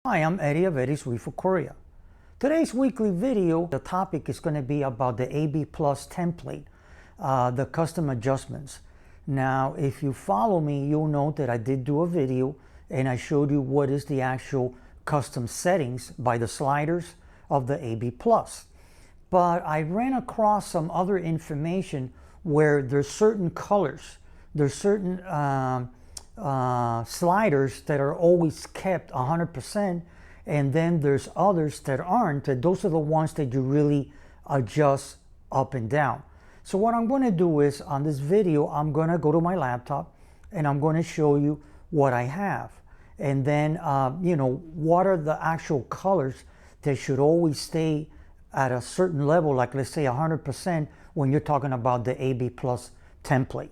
Hi, I'm Eddie of Eddie's Reef for Korea. Today's weekly video, the topic is going to be about the AB Plus template, the custom adjustments. Now, if you follow me, you'll know that I did do a video and I showed you what is the actual custom settings by the sliders of the AB Plus. But I ran across some other information where there's certain colors, there's certain sliders that are always kept 100%, and then there's others that aren't. Those are the ones that you really adjust up and down. So what I'm going to do is, on this video, I'm going to go to my laptop and I'm going to show you what I have, and then what are the actual colors that should always stay at a certain level, like let's say 100% when you're talking about the AB Plus template.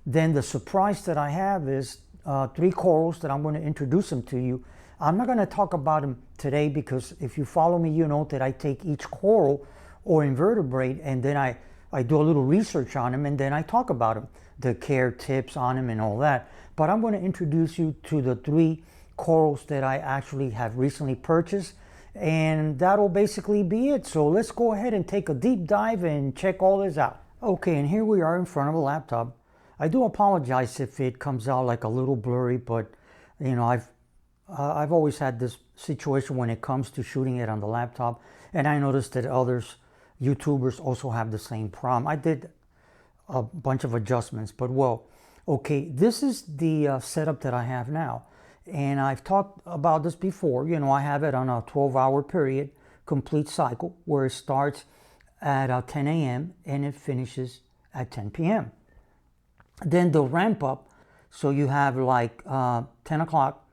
Then the surprise that I have is 3 corals that I'm going to introduce them to you. I'm not going to talk about them today because if you follow me, you know that I take each coral or invertebrate and then I do a little research on them and then I talk about them, the care tips on them and all that. But I'm going to introduce you to the 3 corals that I actually have recently purchased, and that'll basically be it. So let's go ahead and take a deep dive and check all this out. Okay, and here we are in front of a laptop. I do apologize if it comes out like a little blurry, but you know, I've always had this situation when it comes to shooting it on the laptop, and I noticed that others, YouTubers, also have the same problem. I did a bunch of adjustments, but well, okay, this is the setup that I have now, and I've talked about this before. You know, I have it on a 12-hour period, complete cycle, where it starts at 10 a.m. and it finishes at 10 p.m. Then the ramp up, so you have like 10 o'clock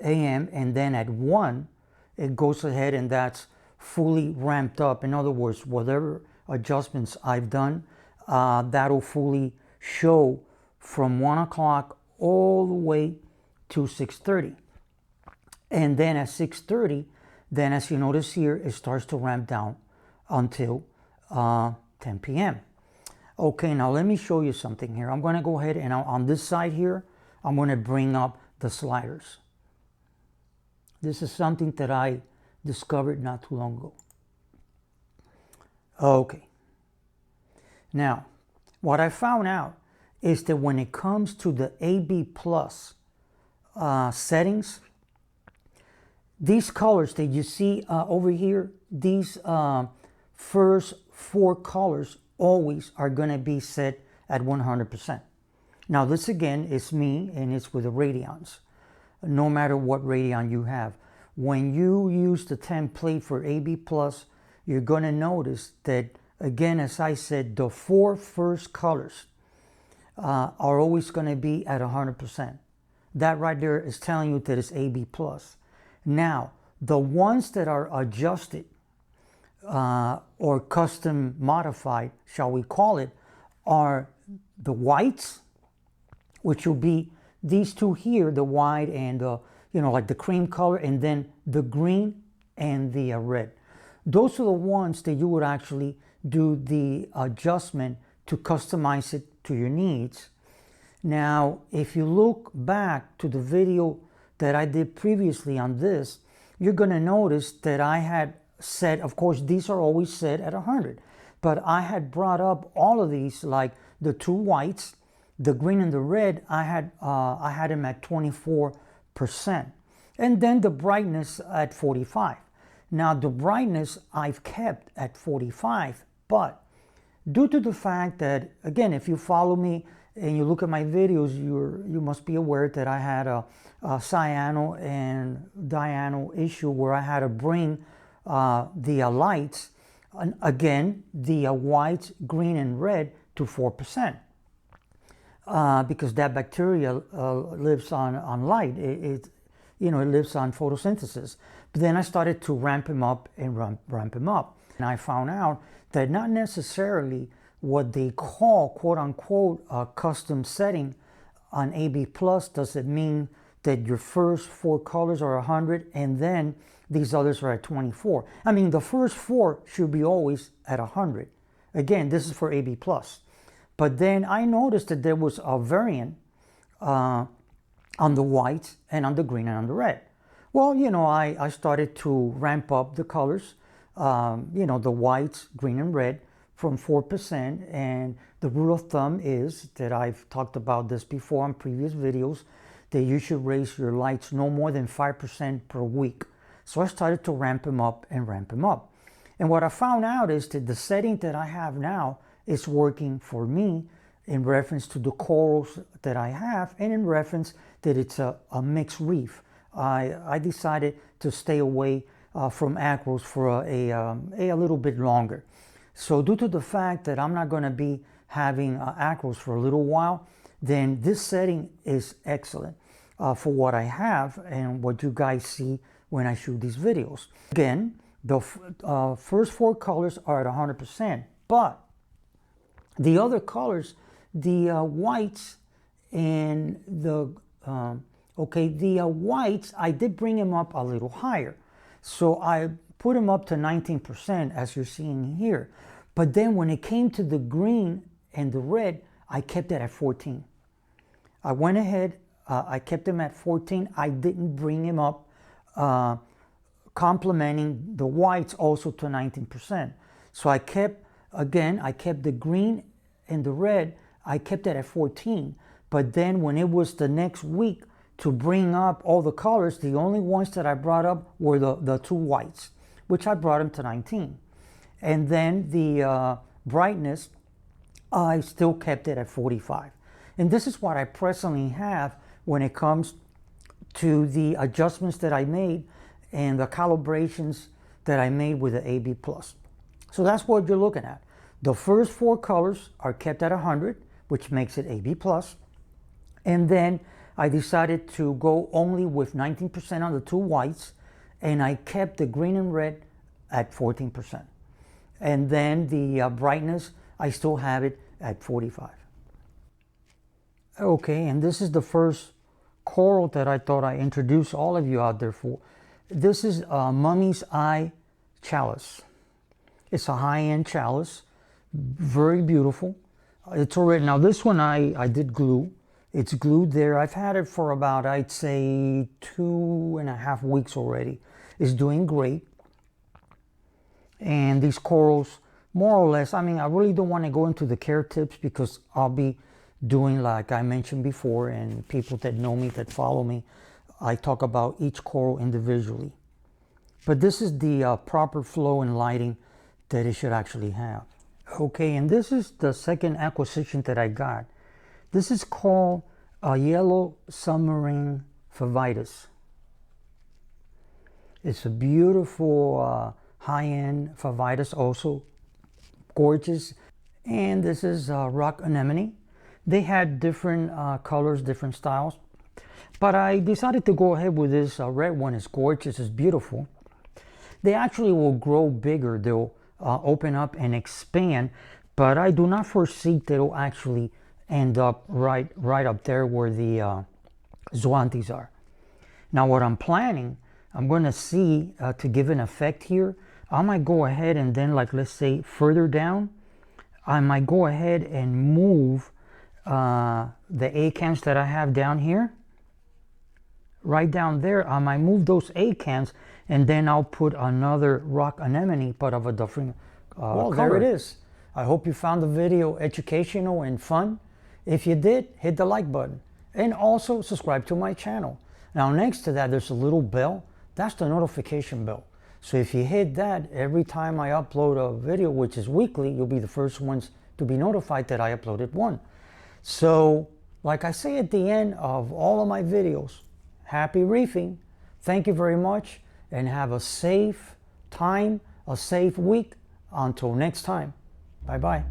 a.m. and then at 1 it goes ahead and that's fully ramped up. In other words, whatever adjustments I've done, that'll fully show from 1 o'clock all the way to 6:30. And then at 6:30, then as you notice here, it starts to ramp down until 10 p.m. Okay, now let me show you something here. I'm going to go ahead and on this side here, I'm going to bring up the sliders. This is something that I discovered not too long ago. Okay. Now, what I found out is that when it comes to the AB Plus settings, these colors that you see over here, these first 4 colors always are going to be set at 100%. Now this again is me, and it's with the radions, no matter what radion you have. When you use the template for AB Plus, you're going to notice that, again, as I said, the 4 first colors are always going to be at 100%. That right there is telling you that it's AB Plus. Now, the ones that are adjusted or custom modified, shall we call it, are the whites, which will be these 2 here, the white and like the cream color, and then the green and the red. Those are the ones that you would actually do the adjustment to customize it to your needs. Now, if you look back to the video that I did previously on this, you're going to notice that I had set, of course, these are always set at 100, but I had brought up all of these, like the 2 whites, the green and the red, I had them at 24%, and then the brightness at 45. Now the brightness I've kept at 45, but due to the fact that, again, if you follow me and you look at my videos, you must be aware that I had a cyano and diano issue where I had to bring the lights, and again, the white, green, and red to 4%, because that bacteria lives on light. It lives on photosynthesis. But then I started to ramp him up and ramp him up, and I found out that not necessarily what they call, quote unquote, a custom setting on AB Plus does it mean that your first 4 colors are 100 and then these others are at 24. I mean, the first 4 should be always at 100. Again, this is for AB Plus. But then I noticed that there was a variant on the white and on the green and on the red. Well, I started to ramp up the colors, the whites, green and red from 4%. And the rule of thumb is that I've talked about this before on previous videos, that you should raise your lights no more than 5% per week. So I started to ramp them up and ramp them up. And what I found out is that the setting that I have now is working for me in reference to the corals that I have, and in reference that it's a mixed reef. I decided to stay away from acros for a little bit longer. So due to the fact that I'm not going to be having acros for a little while, then this setting is excellent for what I have and what you guys see when I shoot these videos. Again, the first 4 colors are at 100%, but the other colors, the whites and the whites, I did bring them up a little higher. So I put them up to 19%, as you're seeing here. But then when it came to the green and the red, I kept it at 14. I went ahead, I kept them at 14. I didn't bring them up, complementing the whites also to 19%. So I kept the green and the red, I kept it at 14. But then when it was the next week to bring up all the colors, the only ones that I brought up were the 2 whites, which I brought them to 19. And then the brightness, I still kept it at 45. And this is what I presently have when it comes to the adjustments that I made and the calibrations that I made with the AB+. So that's what you're looking at. The first 4 colors are kept at 100, which makes it AB+. And then I decided to go only with 19% on the 2 whites, and I kept the green and red at 14%. And then the brightness, I still have it at 45. Okay, and this is the first coral that I thought I introduced all of you out there for. This is Mummy's Eye Chalice. It's a high-end chalice, very beautiful. It's already, now this one I did glue. It's glued there. I've had it for about, I'd say, 2.5 weeks already. It's doing great. And these corals, more or less, I mean, I really don't want to go into the care tips because I'll be doing, like I mentioned before, and people that know me, that follow me, I talk about each coral individually. But this is the proper flow and lighting that it should actually have. Okay, and this is the second acquisition that I got. This is called a yellow submarine Favitas. It's a beautiful high-end Favitas, also gorgeous. And this is rock anemone. They had different colors, different styles. But I decided to go ahead with this red one. It's gorgeous, it's beautiful. They actually will grow bigger. They'll open up and expand. But I do not foresee that it'll actually end up right up there where the zoanthis are. Now what I'm planning, I'm going to see to give an effect here, I might go ahead and then, like, let's say further down, I might go ahead and move the acants that I have down here. Right down there, I might move those acants, and then I'll put another rock anemone, but of a different well, color. There it is. I hope you found the video educational and fun. If you did, hit the like button and also subscribe to my channel. Now next to that, there's a little bell. That's the notification bell. So if you hit that, every time I upload a video, which is weekly, you'll be the first ones to be notified that I uploaded one. So like I say at the end of all of my videos, happy reefing. Thank you very much and have a safe time, a safe week. Until next time. Bye-bye.